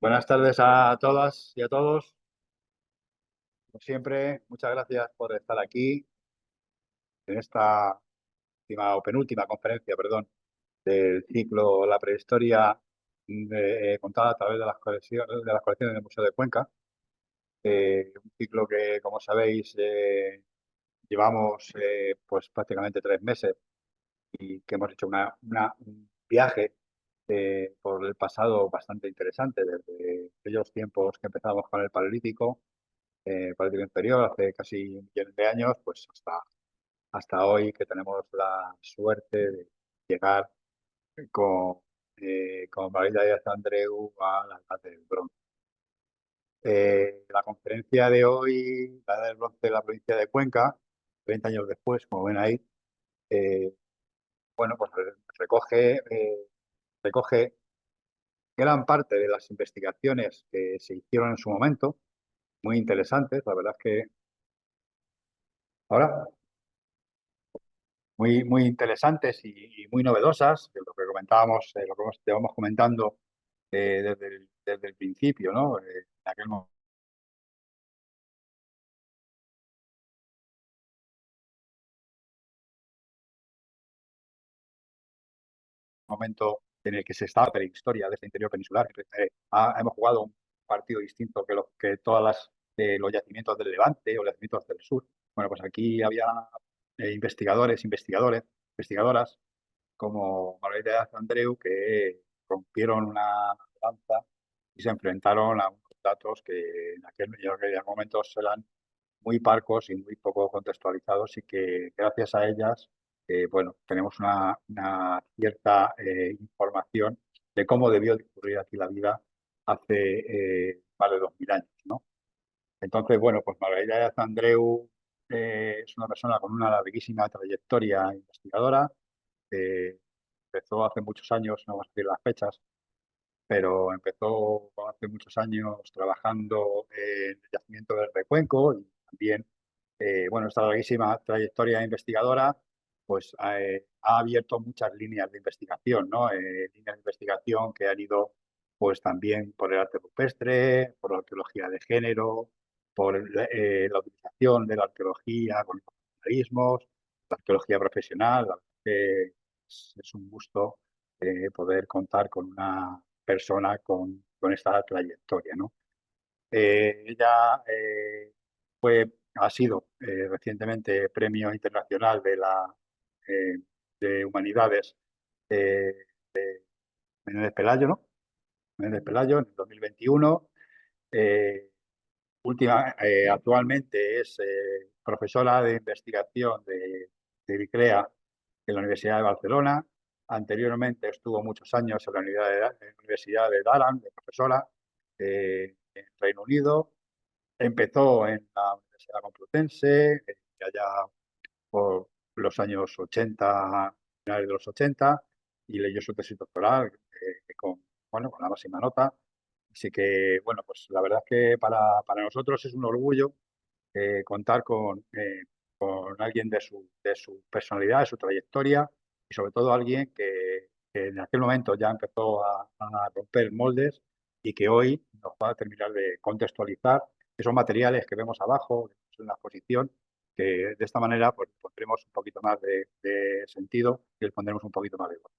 Buenas tardes a todas y a todos. Como siempre, muchas gracias por estar aquí en esta última o penúltima conferencia, perdón, del ciclo La prehistoria contada a través de las colecciones del Museo de Cuenca. Un ciclo que, como sabéis, llevamos pues prácticamente 3 meses y que hemos hecho un viaje por el pasado bastante interesante, desde aquellos tiempos que empezamos con el Paleolítico Paleolítico inferior, hace casi 1 millón de años, pues hasta hoy que tenemos la suerte de llegar con, con María de Andreu a la Edad del Bronce. La conferencia de hoy, la Edad del Bronce de la provincia de Cuenca, 30 años después, como ven ahí, eh, bueno, pues recoge gran parte de las investigaciones que se hicieron en su momento, muy interesantes, la verdad es que ahora muy interesantes y muy novedosas, de lo que comentábamos, lo que llevamos comentando desde el principio, ¿no? En aquel momento en el que se estaba la historia de este interior peninsular. Hemos jugado un partido distinto que todas los yacimientos del Levante o los yacimientos del sur. Bueno, pues aquí había investigadoras como Margarita Andreu, que rompieron una lanza y se enfrentaron a unos datos que en aquellos momentos eran muy parcos y muy poco contextualizados y que gracias a ellas bueno, tenemos una cierta información de cómo debió discurrir aquí la vida hace más de 2000 años, ¿no? Entonces, bueno, pues Margarita Andreu es una persona con una larguísima trayectoria investigadora. eh, Empezó hace muchos años, no vamos a decir las fechas, pero empezó hace muchos años trabajando en el yacimiento del Recuenco y también, bueno, esta larguísima trayectoria investigadora, pues ha abierto muchas líneas de investigación, ¿no? Líneas de investigación que han ido, pues también por el arte rupestre, por la arqueología de género, por la utilización de la arqueología con los organismos, la arqueología profesional. La verdad que es un gusto poder contar con una persona con esta trayectoria, ¿no? Ella ha sido recientemente Premio Internacional eh, de Humanidades eh, Menéndez Pelayo, ¿no? Menéndez Pelayo en el 2021. Eh, Actualmente es profesora de investigación de ICREA en la Universidad de Barcelona. Anteriormente estuvo muchos años en la Universidad de Durham, de profesora, en Reino Unido. Empezó en la Universidad Complutense, allá por los años 80, finales de los 80, y leyó su tesis doctoral bueno, con la máxima nota. Así que, bueno, pues la verdad es que para nosotros es un orgullo contar con alguien de su personalidad, de su trayectoria y sobre todo alguien que en aquel momento ya empezó a romper moldes y que hoy nos va a terminar de contextualizar esos materiales que vemos abajo en la exposición, que de esta manera pues pondremos un poquito más de sentido y les pondremos un poquito más de voz.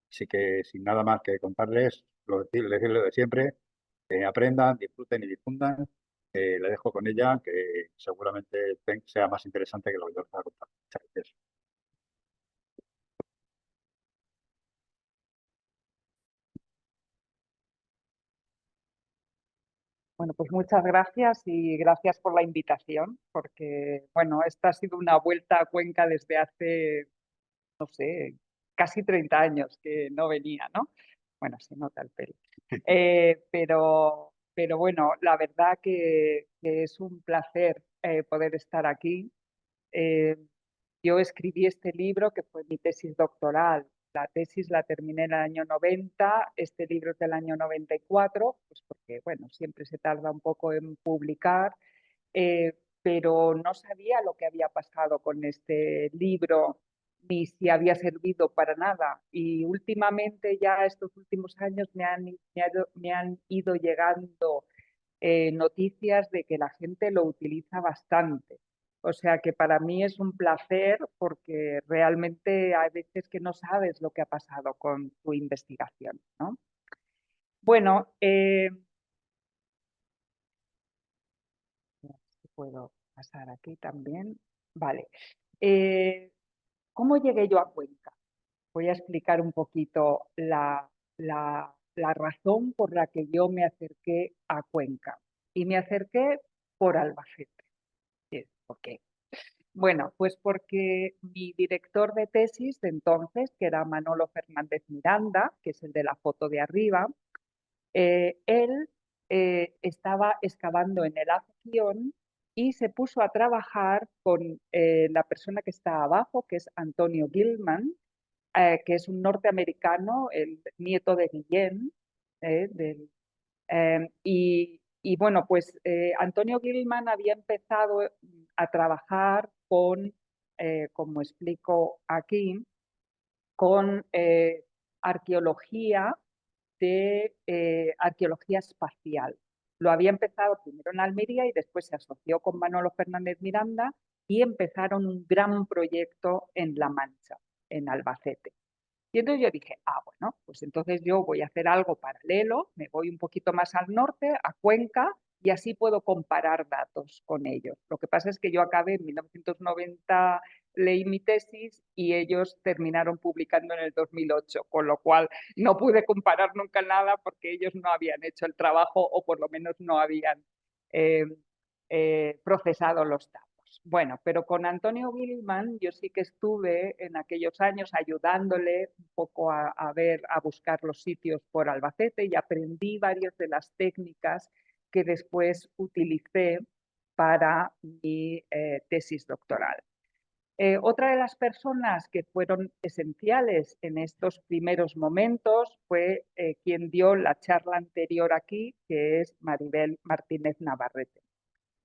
Así que sin nada más que contarles, decirles lo de siempre, que aprendan, disfruten y difundan. Le dejo con ella, que seguramente sea más interesante que lo que yo les voy a contar. Muchas gracias. Bueno, pues muchas gracias y gracias por la invitación, porque, bueno, esta ha sido una vuelta a Cuenca desde hace, no sé, casi 30 años que no venía, ¿no? Bueno, se nota el pelo. Pero bueno, la verdad que es un placer poder estar aquí. Eh, yo escribí este libro que fue mi tesis doctoral. La tesis la terminé en el año 90, este libro es del año 94, pues porque, bueno, siempre se tarda un poco en publicar, pero no sabía lo que había pasado con este libro ni si había servido para nada. Y últimamente, ya estos últimos años, me han ido llegando noticias de que la gente lo utiliza bastante. O sea que para mí es un placer porque realmente hay veces que no sabes lo que ha pasado con tu investigación, ¿no? Bueno, a ver si puedo pasar aquí también. Vale. Eh, ¿Cómo llegué yo a Cuenca? Voy a explicar un poquito la razón por la que yo me acerqué a Cuenca. Y me acerqué por Albacete. ¿Por qué? Bueno, pues porque mi director de tesis de entonces, que era Manolo Fernández Miranda, que es el de la foto de arriba, él estaba excavando en el Ación y se puso a trabajar con la persona que está abajo, que es Antonio Gilman, que es un norteamericano, el nieto de Guillén, y bueno, pues Antonio Gilman había empezado a trabajar con, como explico aquí, con arqueología arqueología espacial. Lo había empezado primero en Almería y después se asoció con Manolo Fernández Miranda y empezaron un gran proyecto en La Mancha, en Albacete. Y entonces yo dije, bueno, pues entonces yo voy a hacer algo paralelo, me voy un poquito más al norte, a Cuenca, y así puedo comparar datos con ellos. Lo que pasa es que yo acabé en 1990, leí mi tesis y ellos terminaron publicando en el 2008, con lo cual no pude comparar nunca nada porque ellos no habían hecho el trabajo o por lo menos no habían eh, procesado los datos. Bueno, pero con Antonio Gilman yo sí que estuve en aquellos años ayudándole un poco a buscar los sitios por Albacete y aprendí varias de las técnicas que después utilicé para mi tesis doctoral. Otra de las personas que fueron esenciales en estos primeros momentos fue quien dio la charla anterior aquí, que es Maribel Martínez Navarrete.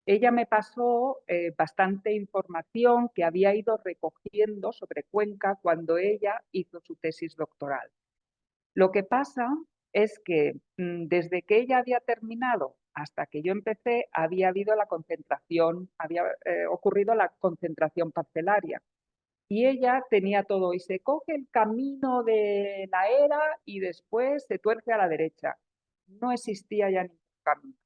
Ella me pasó bastante información que había ido recogiendo sobre Cuenca cuando ella hizo su tesis doctoral. Lo que pasa es que desde que ella había terminado hasta que yo empecé, había habido la concentración, había ocurrido la concentración parcelaria. Y ella tenía todo y se coge el camino de la era y después se tuerce a la derecha. No existía ya ningún camino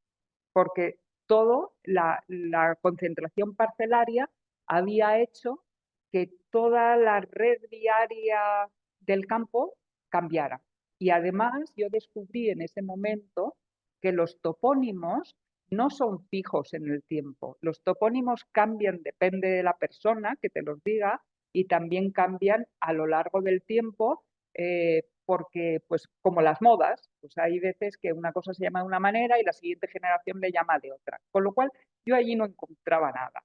porque todo, la concentración parcelaria había hecho que toda la red viaria del campo cambiara. Y además yo descubrí en ese momento que los topónimos no son fijos en el tiempo. Los topónimos cambian, depende de la persona que te los diga, y también cambian a lo largo del tiempo porque, pues como las modas, pues hay veces que una cosa se llama de una manera y la siguiente generación le llama de otra. Con lo cual, yo allí no encontraba nada.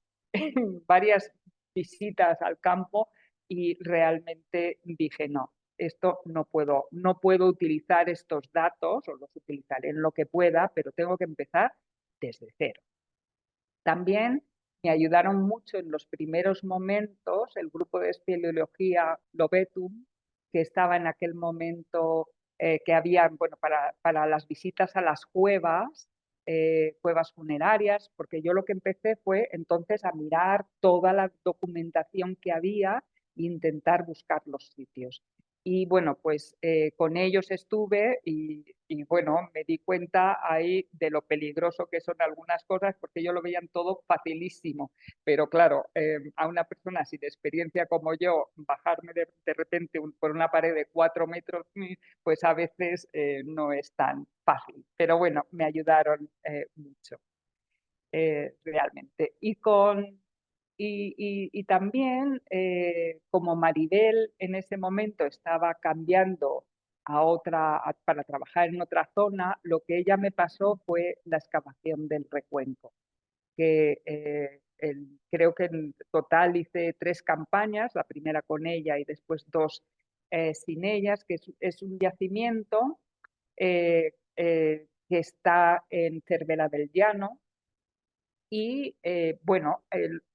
Varias visitas al campo y realmente dije, no, esto no puedo utilizar estos datos, o los utilizaré en lo que pueda, pero tengo que empezar desde cero. También me ayudaron mucho en los primeros momentos el grupo de espeleología Lobetum, que estaba en aquel momento que había, bueno, para las visitas a las cuevas, cuevas funerarias, porque yo lo que empecé fue entonces a mirar toda la documentación que había e intentar buscar los sitios. Y bueno, pues con ellos estuve y bueno, me di cuenta ahí de lo peligroso que son algunas cosas porque yo lo veían todo facilísimo. Pero claro, a una persona sin experiencia como yo, bajarme de repente por una pared de 4 metros, pues a veces no es tan fácil. Pero bueno, me ayudaron mucho, realmente. Y también, como Maribel en ese momento estaba cambiando para trabajar en otra zona, lo que ella me pasó fue la excavación del Recuenco, que creo que en total hice 3 campañas, la primera con ella y después 2 sin ellas, que es un yacimiento que está en Cervera del Llano, Y bueno,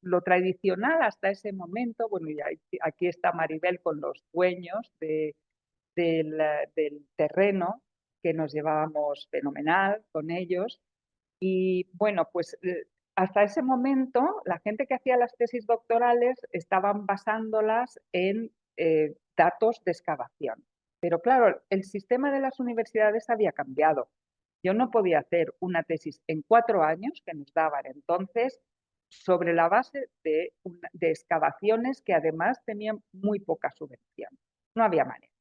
lo tradicional hasta ese momento, bueno, y aquí está Maribel con los dueños del terreno, que nos llevábamos fenomenal con ellos. Y bueno, pues hasta ese momento la gente que hacía las tesis doctorales estaban basándolas en datos de excavación. Pero claro, el sistema de las universidades había cambiado. Yo no podía hacer una tesis en 4 años que nos daban entonces sobre la base de excavaciones que además tenían muy poca subvención. No había manera,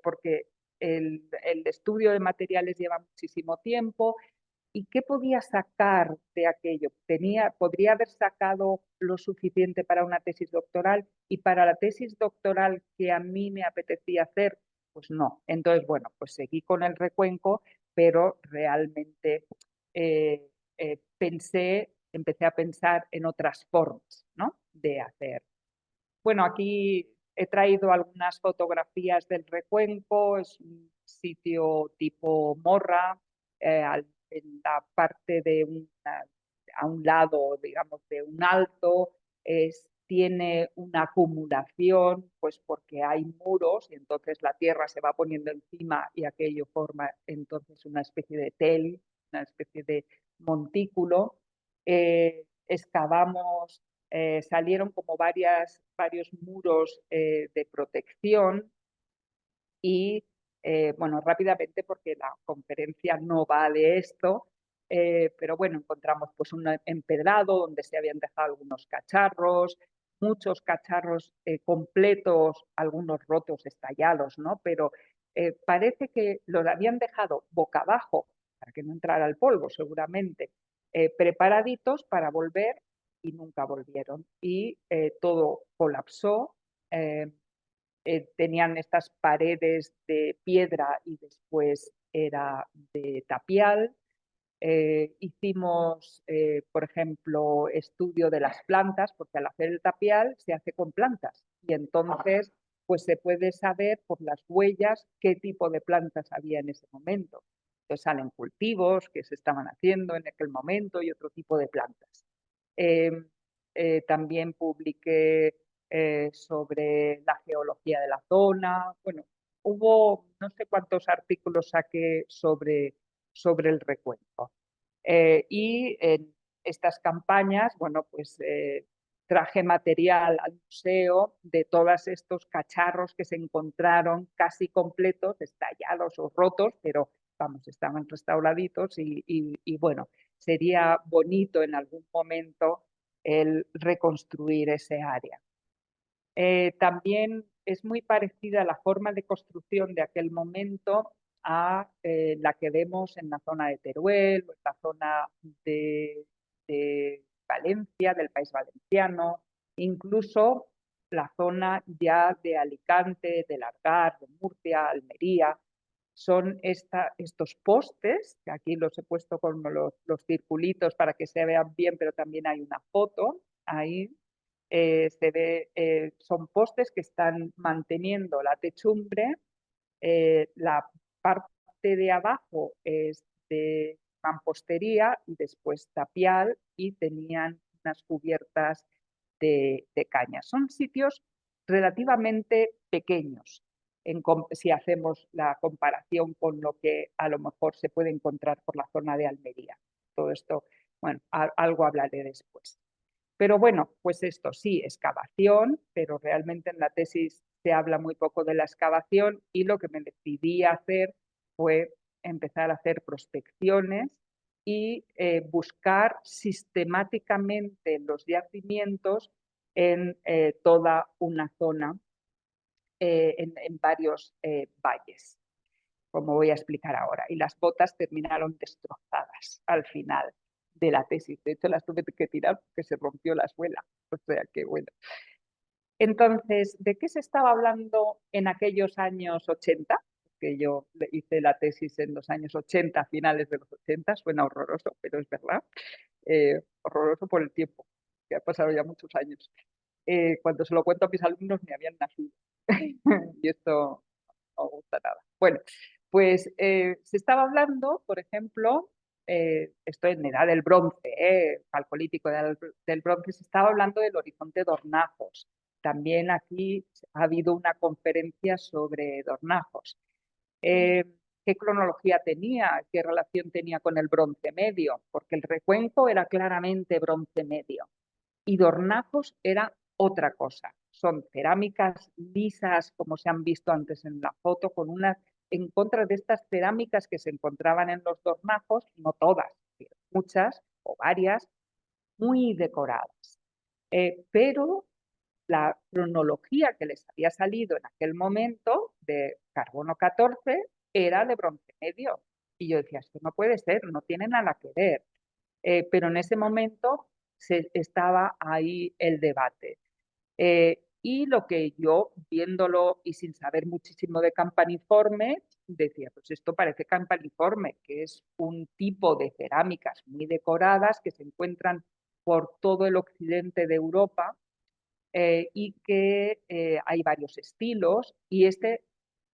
porque el estudio de materiales lleva muchísimo tiempo. ¿Y qué podía sacar de aquello? Podría haber sacado lo suficiente para una tesis doctoral y para la tesis doctoral que a mí me apetecía hacer, pues no. Entonces, bueno, pues seguí con el recuenco, pero realmente eh, empecé a pensar en otras formas, ¿no?, de hacer. Bueno, aquí he traído algunas fotografías del Recuenco, es un sitio tipo Morra, en la parte a un lado, digamos, de un alto, tiene una acumulación, pues porque hay muros y entonces la tierra se va poniendo encima y aquello forma entonces una especie de una especie de montículo. Excavamos, salieron como varios muros de protección y, bueno, rápidamente, porque la conferencia no va de esto, pero bueno, encontramos pues un empedrado donde se habían dejado algunos cacharros, muchos cacharros completos, algunos rotos, estallados, ¿no? Pero parece que los habían dejado boca abajo para que no entrara el polvo, seguramente, preparaditos para volver y nunca volvieron. Y todo colapsó. Tenían estas paredes de piedra y después era de tapial. Hicimos, por ejemplo, estudio de las plantas, porque al hacer el tapial se hace con plantas y entonces pues se puede saber por las huellas qué tipo de plantas había en ese momento. Entonces salen cultivos que se estaban haciendo en aquel momento y otro tipo de plantas. Eh, También publiqué sobre la geología de la zona. Bueno, hubo no sé cuántos artículos saqué sobre el recuento. Y en estas campañas, bueno, pues traje material al museo de todos estos cacharros que se encontraron casi completos, estallados o rotos, pero vamos, estaban restauraditos y bueno, sería bonito en algún momento el reconstruir ese área. También es muy parecida la forma de construcción de aquel momento a la que vemos en la zona de Teruel o en la zona de Valencia, del País Valenciano, incluso la zona ya de Alicante, del Algar, de Murcia, Almería. Son estos postes, que aquí los he puesto con los circulitos para que se vean bien, pero también hay una foto ahí. Son postes que están manteniendo la techumbre. La parte de abajo es de mampostería y después tapial y tenían unas cubiertas de caña. Son sitios relativamente pequeños si hacemos la comparación con lo que a lo mejor se puede encontrar por la zona de Almería. Todo esto, bueno, algo hablaré después. Pero bueno, pues esto sí, excavación, pero realmente en la tesis se habla muy poco de la excavación y lo que me decidí a hacer fue empezar a hacer prospecciones y buscar sistemáticamente los yacimientos en toda una zona, en varios valles, como voy a explicar ahora. Y las botas terminaron destrozadas al final de la tesis. De hecho, las tuve que tirar porque se rompió la suela. O sea que bueno. Entonces, ¿de qué se estaba hablando en aquellos años 80? Que yo hice la tesis en los años 80, finales de los 80, suena horroroso, pero es verdad. Horroroso por el tiempo, que ha pasado ya muchos años. Cuando se lo cuento a mis alumnos ni habían nacido. Y esto no gusta nada. Bueno, pues se estaba hablando, por ejemplo, esto en edad del bronce, Calcolítico del bronce, se estaba hablando del horizonte de hornazos. También aquí ha habido una conferencia sobre hornazos. ¿Qué cronología tenía? ¿Qué relación tenía con el bronce medio? Porque el Recuenco era claramente bronce medio y Dornajos era otra cosa. Son cerámicas lisas, como se han visto antes en la foto, con unas, en contra de estas cerámicas que se encontraban en los Dornajos, no todas, muchas o varias, muy decoradas. Pero la cronología que les había salido en aquel momento de carbono 14 era de bronce medio. Y yo decía, esto no puede ser, no tiene nada que ver. Pero en ese momento estaba ahí el debate. Y lo que yo, viéndolo y sin saber muchísimo de campaniforme, decía, pues esto parece campaniforme, que es un tipo de cerámicas muy decoradas que se encuentran por todo el occidente de Europa y que hay varios estilos y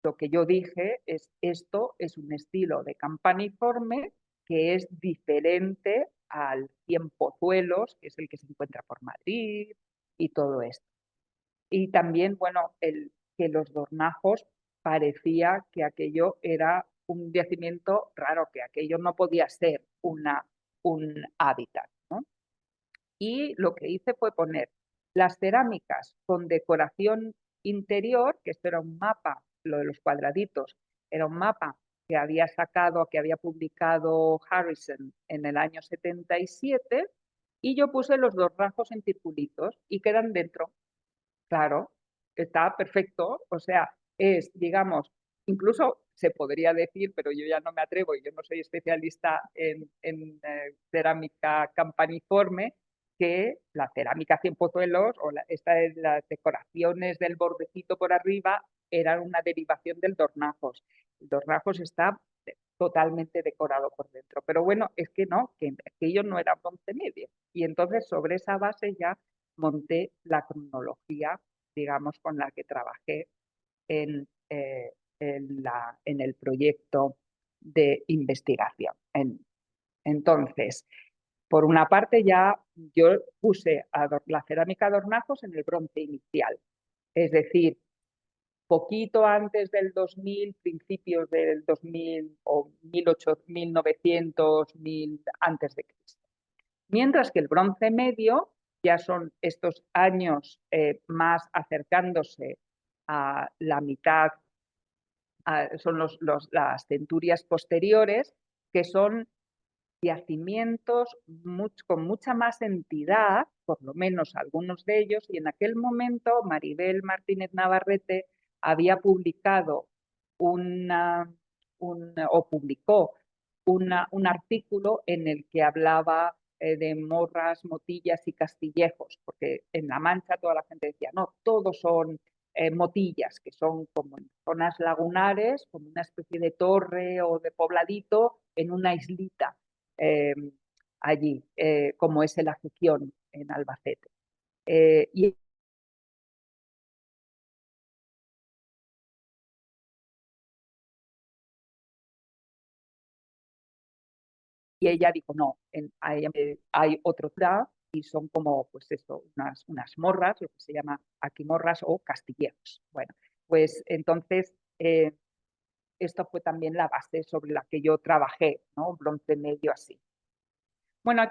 lo que yo dije es esto es un estilo de campaniforme que es diferente al ciempozuelos, que es el que se encuentra por Madrid y todo esto. Y también, bueno, que los Dornajos parecía que aquello era un yacimiento raro, que aquello no podía ser un hábitat, ¿no? Y lo que hice fue poner las cerámicas con decoración interior, que esto era un mapa, lo de los cuadraditos, era un mapa que había sacado, que había publicado Harrison en el año 77, y yo puse los dos rasgos en circulitos y quedan dentro. Claro, está perfecto, o sea, es, digamos, incluso se podría decir, pero yo ya no me atrevo y yo no soy especialista en cerámica campaniforme, que la cerámica cien pozuelos o las decoraciones del bordecito por arriba eran una derivación del dornajos. El dornajos está totalmente decorado por dentro, pero bueno, es que no, que aquello no era bronce medio. Y entonces sobre esa base ya monté la cronología, digamos, con la que trabajé en el proyecto de investigación. Entonces, por una parte ya yo puse la cerámica de hornazos en el bronce inicial, es decir, poquito antes del 2000, principios del 2000 o 1900, 1000 antes de Cristo. Mientras que el bronce medio ya son estos años más acercándose a la mitad, son las centurias posteriores, que son yacimientos con mucha más entidad, por lo menos algunos de ellos, y en aquel momento Maribel Martínez Navarrete había publicado o publicó un artículo en el que hablaba de morras, motillas y castillejos, porque en La Mancha toda la gente decía, no, todos son motillas, que son como en zonas lagunares, como una especie de torre o de pobladito en una islita eh, allí, como es el Afición en Albacete. Y ella dijo, no, hay otro tra y son como, pues eso, unas morras, lo que se llama aquí morras o castilleros. Bueno, pues entonces esto fue también la base sobre la que yo trabajé, ¿no? Bronce medio así. Bueno,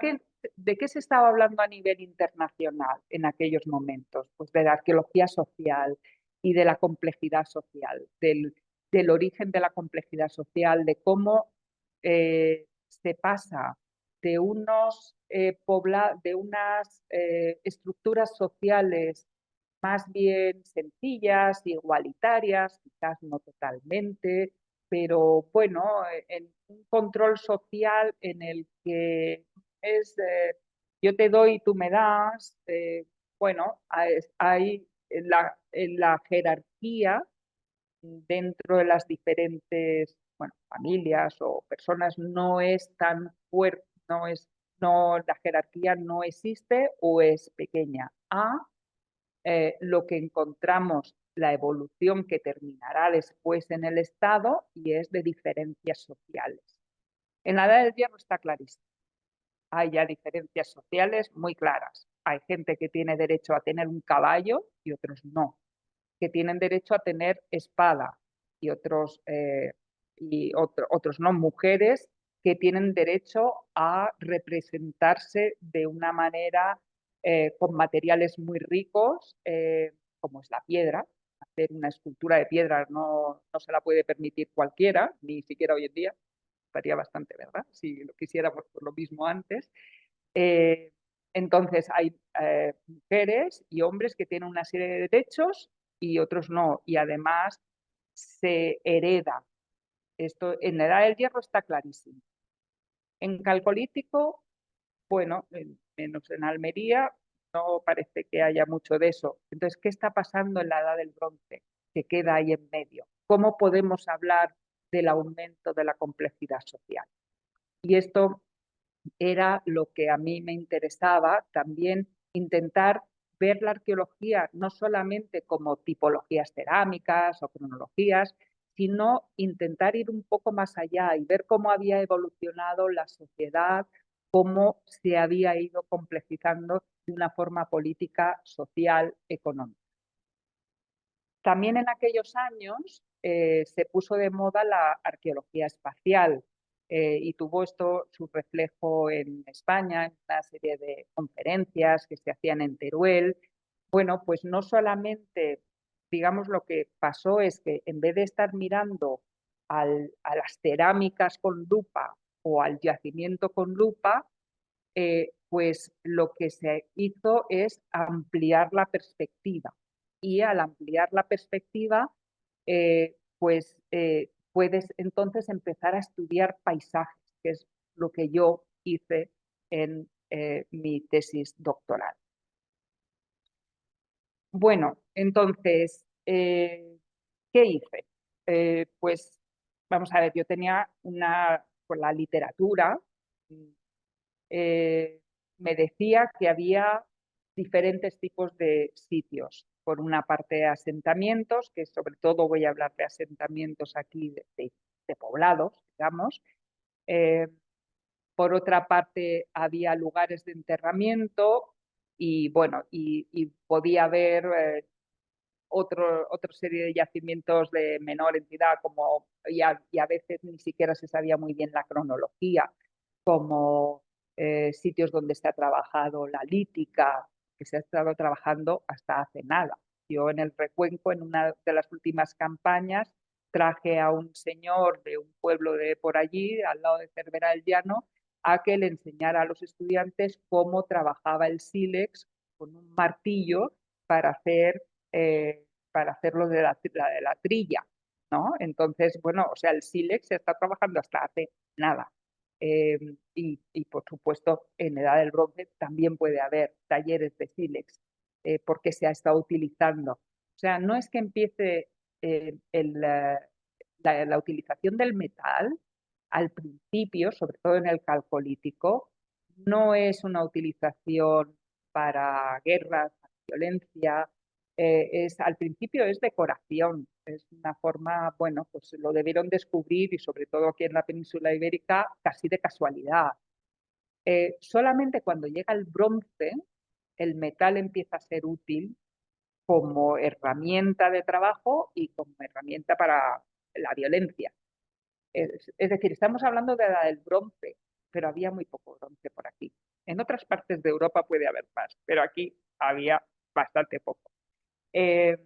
¿de qué se estaba hablando a nivel internacional en aquellos momentos? Pues de la arqueología social y de la complejidad social, del origen de la complejidad social, de cómo se pasa de de unas estructuras sociales más bien sencillas, igualitarias, quizás no totalmente, pero bueno, en un control social en el que es yo te doy y tú me das, bueno, hay en la jerarquía dentro de las diferentes bueno, familias o personas no es tan fuerte, la jerarquía no existe o es pequeña. Lo que encontramos, la evolución que terminará después en el Estado y es de diferencias sociales. En la Edad del Hierro está clarísimo. Hay ya diferencias sociales muy claras. Hay gente que tiene derecho a tener un caballo y otros no, que tienen derecho a tener espada y otros no, mujeres que tienen derecho a representarse de una manera con materiales muy ricos, como es la piedra. Hacer una escultura de piedra no se la puede permitir cualquiera, ni siquiera hoy en día. Estaría bastante, ¿verdad? Si lo quisiéramos por lo mismo antes. Eh, entonces hay mujeres y hombres que tienen una serie de derechos y otros no. Y además se hereda. Esto en la Edad del Hierro está clarísimo. En Calcolítico, bueno, menos en Almería, no parece que haya mucho de eso. Entonces, ¿qué está pasando en la Edad del Bronce? Que queda ahí en medio. ¿Cómo podemos hablar del aumento de la complejidad social? Y esto era lo que a mí me interesaba, también intentar ver la arqueología no solamente como tipologías cerámicas o cronologías, sino intentar ir un poco más allá y ver cómo había evolucionado la sociedad, cómo se había ido complejizando de una forma política, social, económica. También en aquellos años se puso de moda la arqueología espacial y tuvo esto su reflejo en España, en una serie de conferencias que se hacían en Teruel. Bueno, pues no solamente, digamos, lo que pasó es que en vez de estar mirando a las cerámicas con lupa o al yacimiento con lupa, pues lo que se hizo es ampliar la perspectiva. Y al ampliar la perspectiva, puedes entonces empezar a estudiar paisajes, que es lo que yo hice en mi tesis doctoral. Bueno, entonces, ¿qué hice? Pues vamos a ver, yo tenía con la literatura, eh, me decía que había diferentes tipos de sitios. Por una parte, asentamientos, que sobre todo voy a hablar de asentamientos aquí de poblados, digamos. Eh, por otra parte, había lugares de enterramiento y, bueno, y podía haber otra serie de yacimientos de menor entidad, y a veces ni siquiera se sabía muy bien la cronología, como sitios donde se ha trabajado la lítica, que se ha estado trabajando hasta hace nada. Yo en el Recuenco, en una de las últimas campañas, traje a un señor de un pueblo de por allí, al lado de Cervera del Llano, a que le enseñara a los estudiantes cómo trabajaba el sílex con un martillo para hacer lo de la trilla, ¿no? Entonces, bueno, o sea, el sílex se está trabajando hasta hace nada. Y, por supuesto, en Edad del Bronce también puede haber talleres de sílex porque se ha estado utilizando. O sea, no es que empiece la utilización del metal al principio, sobre todo en el Calcolítico, no es una utilización para guerras, para violencia, al principio es decoración, es una forma, bueno, pues lo debieron descubrir y sobre todo aquí en la península ibérica casi de casualidad. Solamente cuando llega el bronce, el metal empieza a ser útil como herramienta de trabajo y como herramienta para la violencia. Es decir, estamos hablando de la del bronce, pero había muy poco bronce por aquí. En otras partes de Europa puede haber más, pero aquí había bastante poco. Eh,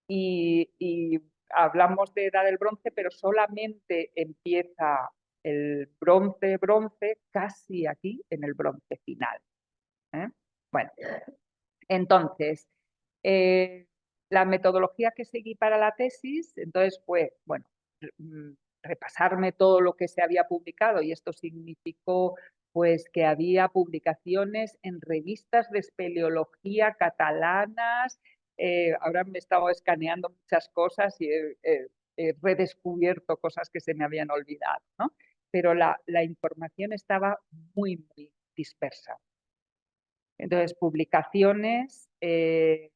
y hablamos de edad del bronce, pero solamente empieza el bronce casi aquí en el bronce final. ¿Eh? Bueno, entonces, eh, la metodología que seguí para la tesis, entonces fue, bueno, repasarme todo lo que se había publicado y esto significó pues que había publicaciones en revistas de espeleología catalanas. Ahora me he estado escaneando muchas cosas y he redescubierto cosas que se me habían olvidado, ¿no? Pero la información estaba muy, muy dispersa. Entonces, publicaciones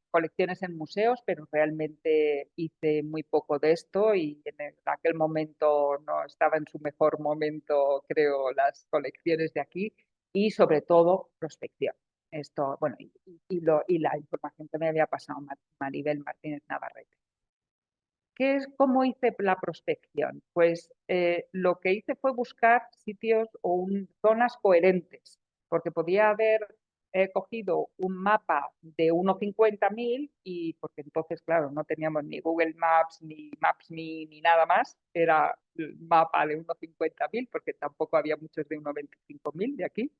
colecciones en museos, pero realmente hice muy poco de esto y en aquel momento no estaba en su mejor momento, creo, las colecciones de aquí y sobre todo prospección. Esto, bueno, y la información que me había pasado Maribel Martínez Navarrete. ¿Cómo hice la prospección? Pues lo que hice fue buscar sitios o zonas coherentes, porque podía haber cogido un mapa de 1.50.000 y porque entonces, claro, no teníamos ni Google Maps, ni Maps.me, ni nada más, era el mapa de 1.50.000 porque tampoco había muchos de 1.25.000 de aquí.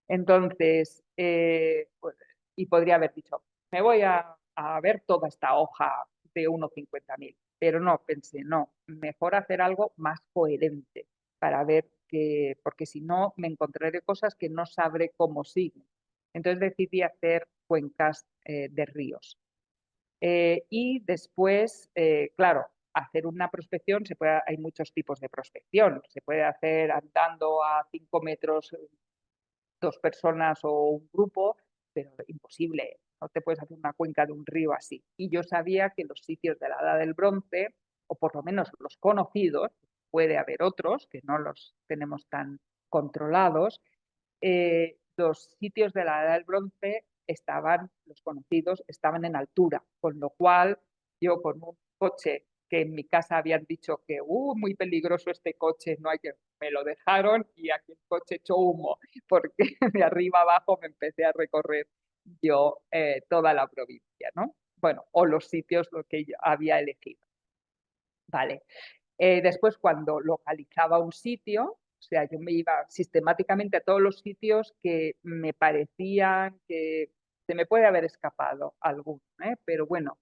Entonces, pues, y podría haber dicho, me voy a ver toda esta hoja de 1.50.000, pero no, pensé, no, mejor hacer algo más coherente para ver que, porque si no me encontraré cosas que no sabré cómo siguen. Entonces decidí hacer cuencas de ríos. Y después, claro, hacer una prospección, hay muchos tipos de prospección. Se puede hacer andando a 5 metros 2 personas o un grupo, pero imposible, no te puedes hacer una cuenca de un río así. Y yo sabía que los sitios de la Edad del Bronce, o por lo menos los conocidos, puede haber otros que no los tenemos tan controlados, los sitios de la Edad del Bronce los conocidos, estaban en altura, con lo cual yo con un coche que en mi casa habían dicho que, muy peligroso este coche, no hay que, me lo dejaron y aquí el coche echó humo, porque de arriba abajo me empecé a recorrer yo toda la provincia, ¿no? Bueno, o los sitios lo que yo había elegido. Vale. Después, cuando localizaba un sitio, o sea, yo me iba sistemáticamente a todos los sitios que me parecían que se me puede haber escapado alguno, pero bueno,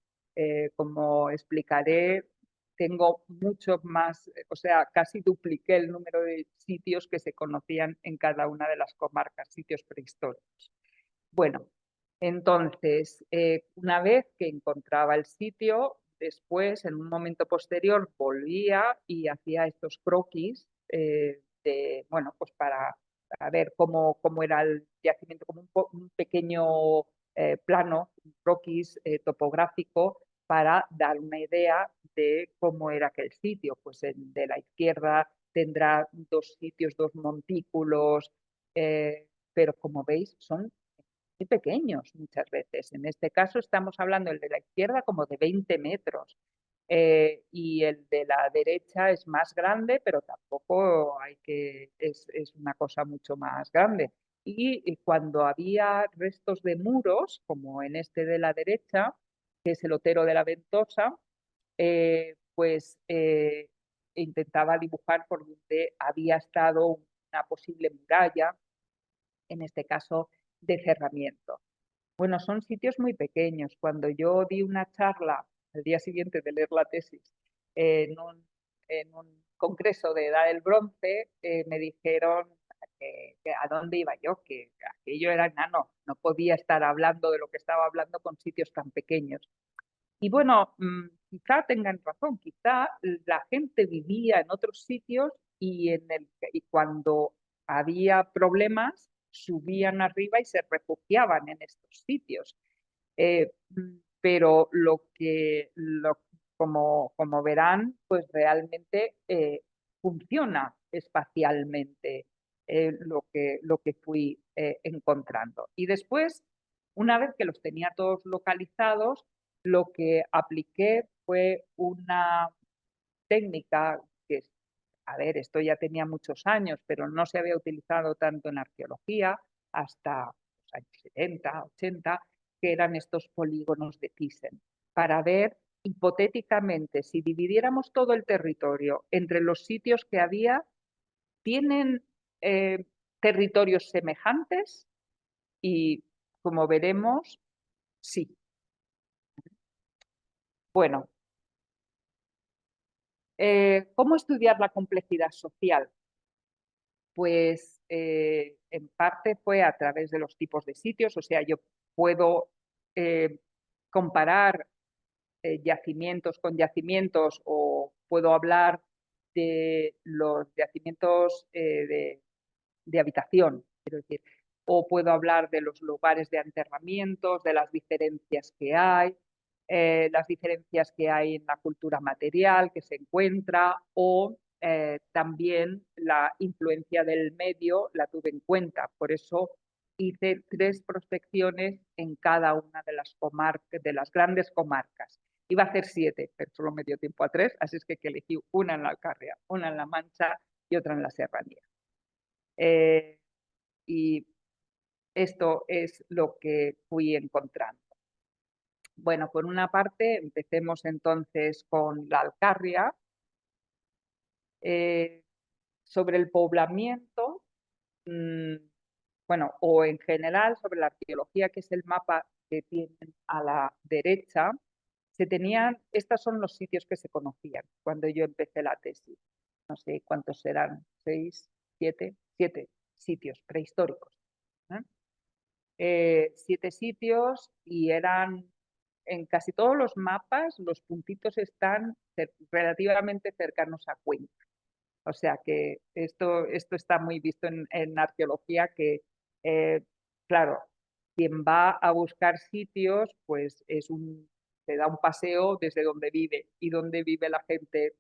como explicaré, tengo muchos más, o sea, casi dupliqué el número de sitios que se conocían en cada una de las comarcas, sitios prehistóricos. Bueno, entonces, una vez que encontraba el sitio, después, en un momento posterior, volvía y hacía estos croquis bueno, pues para ver cómo era el yacimiento, como un pequeño plano, un croquis topográfico para dar una idea de cómo era aquel sitio. Pues de la izquierda tendrá 2 sitios, 2 montículos, pero como veis son muy pequeños muchas veces. En este caso estamos hablando el de la izquierda como de 20 metros y el de la derecha es más grande, pero tampoco es una cosa mucho más grande. Y cuando había restos de muros, como en este de la derecha, que es el Otero de la Ventosa, pues intentaba dibujar por donde había estado una posible muralla, en este caso de cerramiento. Bueno, son sitios muy pequeños. Cuando yo di una charla al día siguiente de leer la tesis en un congreso de Edad del Bronce, me dijeron que a dónde iba yo, que aquello era enano, no podía estar hablando de lo que estaba hablando con sitios tan pequeños. Y bueno, quizá tengan razón, quizá la gente vivía en otros sitios y cuando había problemas subían arriba y se refugiaban en estos sitios. Pero como verán, pues realmente funciona espacialmente lo que fui encontrando. Y después, una vez que los tenía todos localizados, lo que apliqué fue una técnica que, a ver, esto ya tenía muchos años, pero no se había utilizado tanto en arqueología hasta los años 70, 80, que eran estos polígonos de Thyssen, para ver hipotéticamente si dividiéramos todo el territorio entre los sitios que había, ¿tienen territorios semejantes? Y como veremos, sí. Bueno, ¿cómo estudiar la complejidad social? Pues en parte fue a través de los tipos de sitios, o sea, yo puedo comparar yacimientos con yacimientos o puedo hablar de los yacimientos de habitación, quiero decir. o puedo hablar de los lugares de enterramientos, de las diferencias que hay, las diferencias que hay en la cultura material que se encuentra, o también la influencia del medio la tuve en cuenta. Por eso hice 3 prospecciones en cada una de las comarcas, de las grandes comarcas. Iba a hacer 7, pero solo me dio tiempo a 3, así es que elegí una en la Alcarria, una en la Mancha y otra en la Serranía. Y esto es lo que fui encontrando. Bueno, por una parte, empecemos entonces con la Alcarria. Sobre el poblamiento, bueno, o en general sobre la arqueología, que es el mapa que tienen a la derecha, estos son los sitios que se conocían cuando yo empecé la tesis. No sé cuántos serán, 6, 7, 7 sitios prehistóricos. 7 sitios y eran, en casi todos los mapas, los puntitos están relativamente cercanos a Cuenca. O sea que esto está muy visto en arqueología que, claro, quien va a buscar sitios, pues se da un paseo desde donde vive y donde vive la gente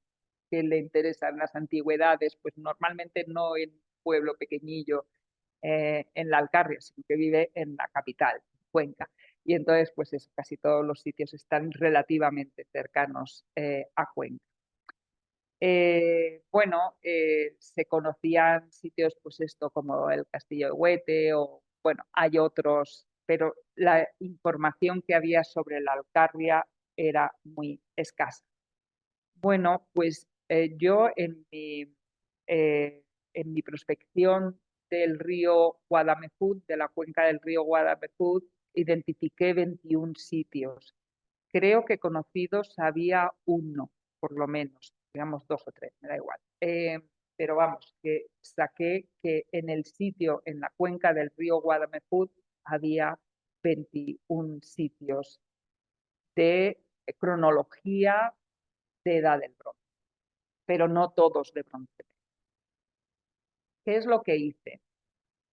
que le interesan las antigüedades, pues normalmente no en un pueblo pequeñillo en la Alcarria, sino que vive en la capital, Cuenca. Y entonces, pues casi todos los sitios están relativamente cercanos a Cuenca. Bueno, se conocían sitios, pues esto, como el Castillo de Huete, o bueno, hay otros, pero la información que había sobre la Alcarria era muy escasa. Bueno, pues yo en mi prospección del río Guadamezud, de la cuenca del río Guadamezud, identifiqué 21 sitios. Creo que conocidos había uno, por lo menos, digamos 2 o 3, me da igual. Pero vamos, que saqué que en el sitio, en la cuenca del río Guadamezud, había 21 sitios de cronología de edad del bronce, pero no todos de bronce. ¿Qué es lo que hice?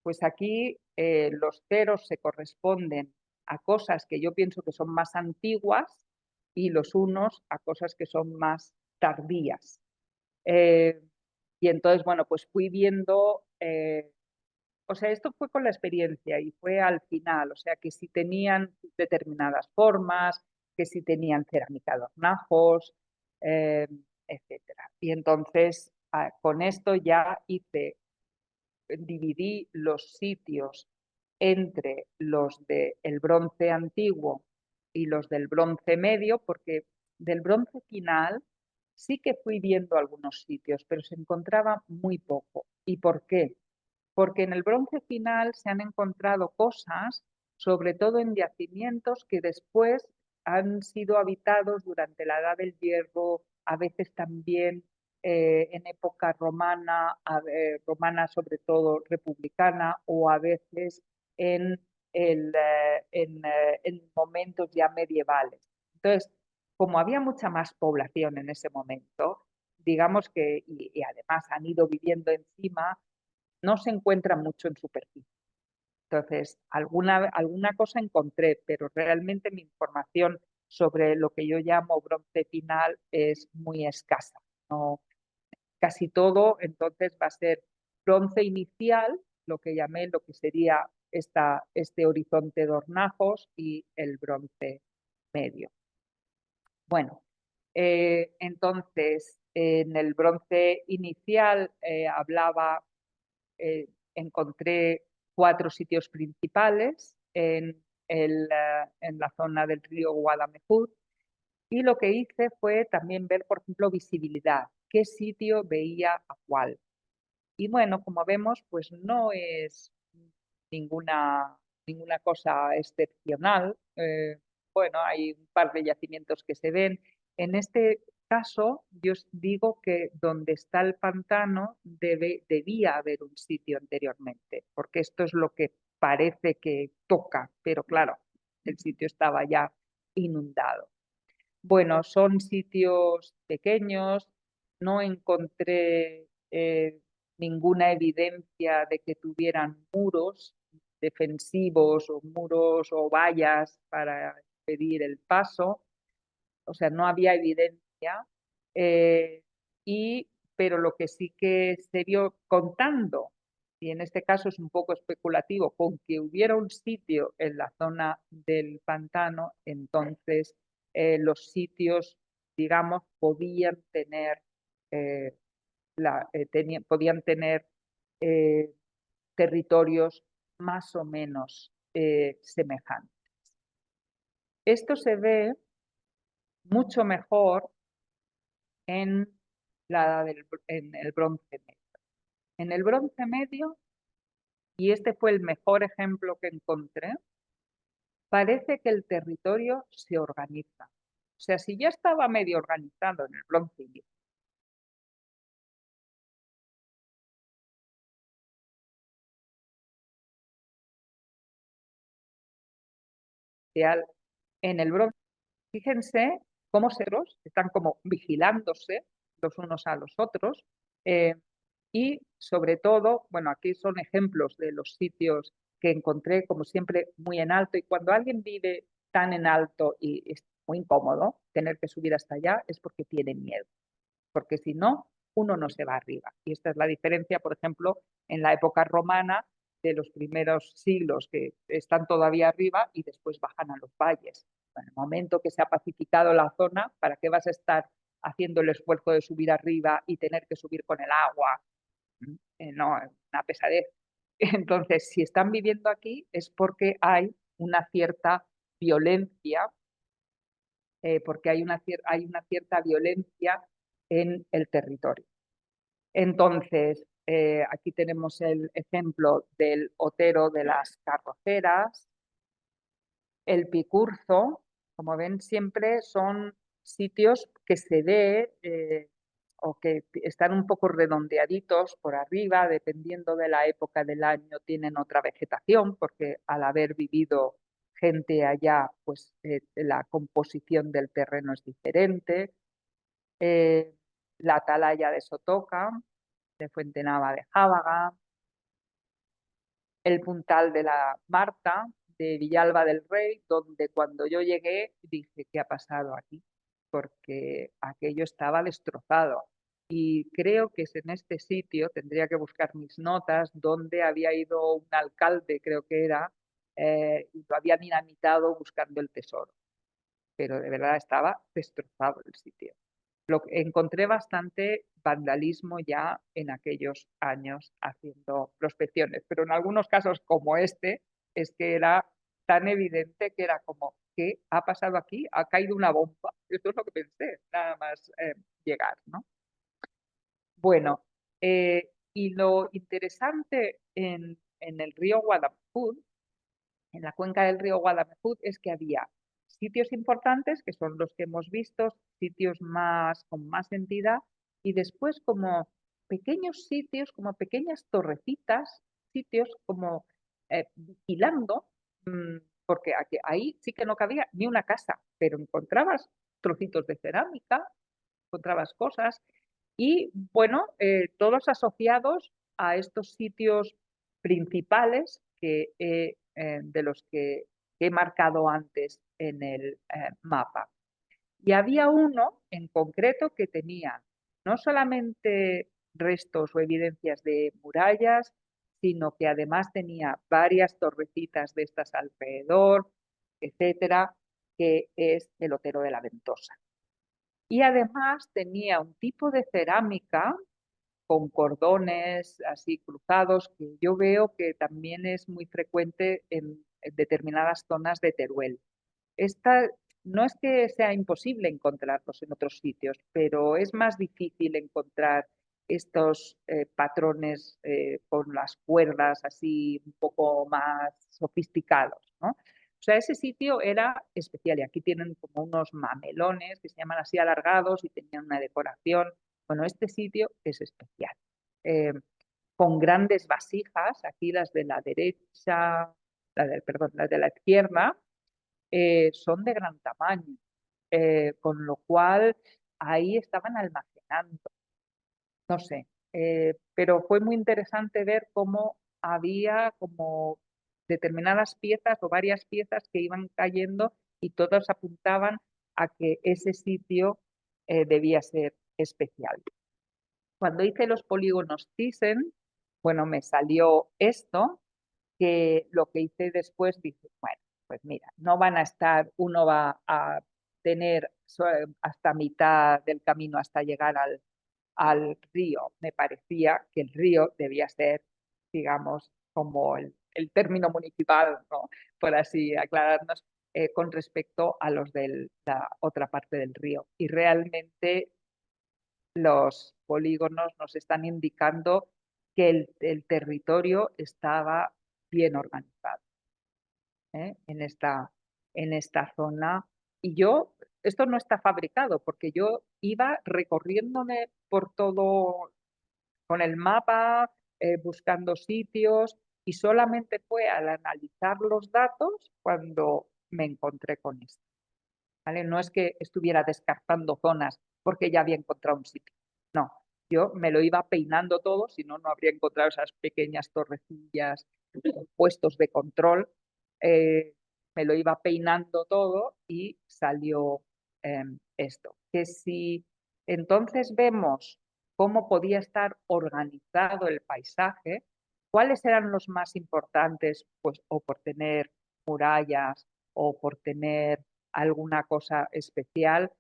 Pues aquí los ceros se corresponden a cosas que yo pienso que son más antiguas y los unos a cosas que son más tardías. Y entonces, bueno, pues fui viendo, o sea, esto fue con la experiencia y fue al final, o sea, que si tenían determinadas formas, que si tenían cerámica de hornajos, etcétera. Y entonces, con esto ya dividí los sitios entre los del bronce antiguo y los del bronce medio, porque del bronce final sí que fui viendo algunos sitios, pero se encontraba muy poco. ¿Y por qué? Porque en el bronce final se han encontrado cosas, sobre todo en yacimientos que después han sido habitados durante la Edad del Hierro, a veces también en época romana, romana sobre todo republicana, o a veces en, en momentos ya medievales. Entonces, como había mucha más población en ese momento, digamos que, y además han ido viviendo encima, no se encuentra mucho en superficie. Entonces, alguna cosa encontré, pero realmente mi información sobre lo que yo llamo bronce final es muy escasa. No, casi todo entonces va a ser bronce inicial, lo que llamé lo que sería este horizonte de hornajos, y el bronce medio. Bueno, entonces en el bronce inicial encontré 4 sitios principales en la zona del río Guadamezud, y lo que hice fue también ver, por ejemplo, visibilidad, qué sitio veía a cuál. Y bueno, como vemos, pues no es ninguna, ninguna cosa excepcional. Bueno, hay un par de yacimientos que se ven. En este caso, yo os digo que donde está el pantano debía haber un sitio anteriormente, porque esto es lo que parece que toca, pero claro, el sitio estaba ya inundado. Bueno, son sitios pequeños, no encontré ninguna evidencia de que tuvieran muros, defensivos o muros o vallas para impedir el paso, o sea, no había evidencia, eh, pero lo que sí que se vio contando, y en este caso es un poco especulativo, con que hubiera un sitio en la zona del pantano, entonces los sitios, digamos, podían tener, eh, podían tener eh, territorios más o menos semejantes. Esto se ve mucho mejor en, en el bronce medio. En el bronce medio, y este fue el mejor ejemplo que encontré, parece que el territorio se organiza. O sea, si ya estaba medio organizado en el bronce inicial, en el bronce, fíjense cómo están como vigilándose los unos a los otros, eh, y sobre todo, bueno, aquí son ejemplos de los sitios que encontré, como siempre, muy en alto, y cuando alguien vive tan en alto y es muy incómodo tener que subir hasta allá, es porque tiene miedo, porque si no, uno no se va arriba. Y esta es la diferencia, por ejemplo, en la época romana de los primeros siglos, que están todavía arriba y después bajan a los valles. En el momento que se ha pacificado la zona, ¿para qué vas a estar haciendo el esfuerzo de subir arriba y tener que subir con el agua? No, es una pesadez. Entonces, si están viviendo aquí es porque hay una cierta violencia, porque hay una cierta violencia en el territorio. Entonces, aquí tenemos el ejemplo del Otero de las Carroceras, el Picurzo, como ven, siempre son sitios que se ve o que están un poco redondeaditos por arriba, dependiendo de la época del año, tienen otra vegetación, porque al haber vivido gente allá, pues la composición del terreno es diferente. Eh, la Atalaya de Sotoca, de Fuentenava de Jávaga, el Puntal de la Marta, de Villalba del Rey, donde cuando yo llegué dije, ¿qué ha pasado aquí? Porque aquello estaba destrozado. Y creo que es en este sitio, tendría que buscar mis notas, donde había ido un alcalde, creo que era, y lo había dinamitado buscando el tesoro. Pero de verdad estaba destrozado el sitio. Encontré bastante vandalismo ya en aquellos años haciendo prospecciones, pero en algunos casos como este es que era tan evidente que era como, ¿qué ha pasado aquí? Ha caído una bomba. Esto es lo que pensé, nada más llegar, ¿no? Bueno, y lo interesante en el río Guadalajara, en la cuenca del río Guadalajara, es que había sitios importantes, que son los que hemos visto, sitios más con más entidad, y después como pequeños sitios, como pequeñas torrecitas, sitios como vigilando, porque ahí sí que no cabía ni una casa, pero encontrabas trocitos de cerámica, encontrabas cosas, y bueno, todos asociados a estos sitios principales de los que he marcado antes en el mapa. Y había uno en concreto que tenía no solamente restos o evidencias de murallas, sino que además tenía varias torrecitas de estas alrededor, etcétera, que es el Otero de la Ventosa. Y además tenía un tipo de cerámica con cordones así cruzados, que yo veo que también es muy frecuente en determinadas zonas de Teruel. Esta, no es que sea imposible encontrarlos en otros sitios, pero es más difícil encontrar estos patrones con las cuerdas así un poco más sofisticados, ¿no? O sea, ese sitio era especial y aquí tienen como unos mamelones que se llaman así alargados y tenían una decoración. Bueno, este sitio es especial. Eh, con grandes vasijas, aquí las de la derecha, perdón, las de la izquierda, son de gran tamaño, con lo cual ahí estaban almacenando, no sé, pero fue muy interesante ver cómo había como determinadas piezas o varias piezas que iban cayendo y todos apuntaban a que ese sitio debía ser especial. Cuando hice los polígonos Thyssen, bueno, me salió esto, que lo que hice después, dije, bueno, pues mira, no van a estar, uno va a tener hasta mitad del camino hasta llegar al río. Me parecía que el río debía ser, digamos, como el término municipal, ¿no? Por así aclararnos, con respecto a los de la otra parte del río. Y realmente los polígonos nos están indicando que el territorio estaba bien organizado, ¿eh? En esta zona. Y yo, esto no está fabricado, porque yo iba recorriéndome por todo con el mapa, buscando sitios, y solamente fue al analizar los datos cuando me encontré con esto, ¿vale? No es que estuviera descartando zonas porque ya había encontrado un sitio. No, yo me lo iba peinando todo, si no, no habría encontrado esas pequeñas torrecillas, puestos de control. Me lo iba peinando todo y salió esto. Que si entonces vemos cómo podía estar organizado el paisaje, cuáles eran los más importantes, pues o por tener murallas o por tener alguna cosa especial,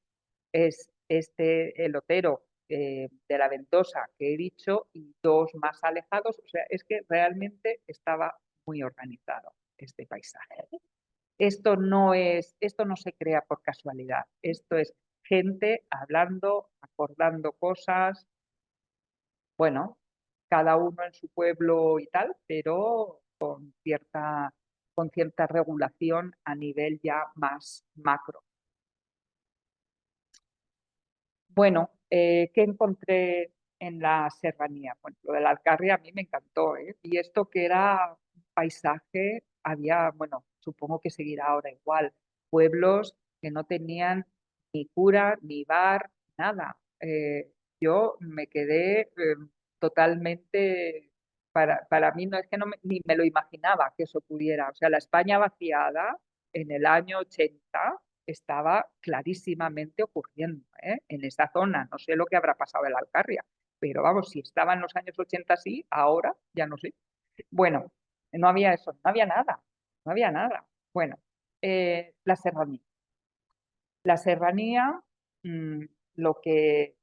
es el Otero de la Ventosa que he dicho y dos más alejados. O sea, es que realmente estaba muy organizado este paisaje. Esto no se crea por casualidad. Esto es gente hablando, acordando cosas, bueno, cada uno en su pueblo y tal, pero con cierta regulación a nivel ya más macro. Bueno, ¿qué encontré en la serranía? Bueno, lo de la Alcarria a mí me encantó, ¿eh? Y esto que era un paisaje, había, bueno, supongo que seguirá ahora igual, pueblos que no tenían ni cura, ni bar, nada. Yo me quedé totalmente, para mí no es que ni me lo imaginaba que eso pudiera. O sea, la España vaciada en el año 80 estaba clarísimamente ocurriendo, ¿eh? En esa zona. No sé lo que habrá pasado en la Alcarria, pero vamos, si estaba en los años 80 sí, ahora ya no sé. Bueno, no había eso, no había nada, no había nada. Bueno, la serranía. La serranía, mm, lo que,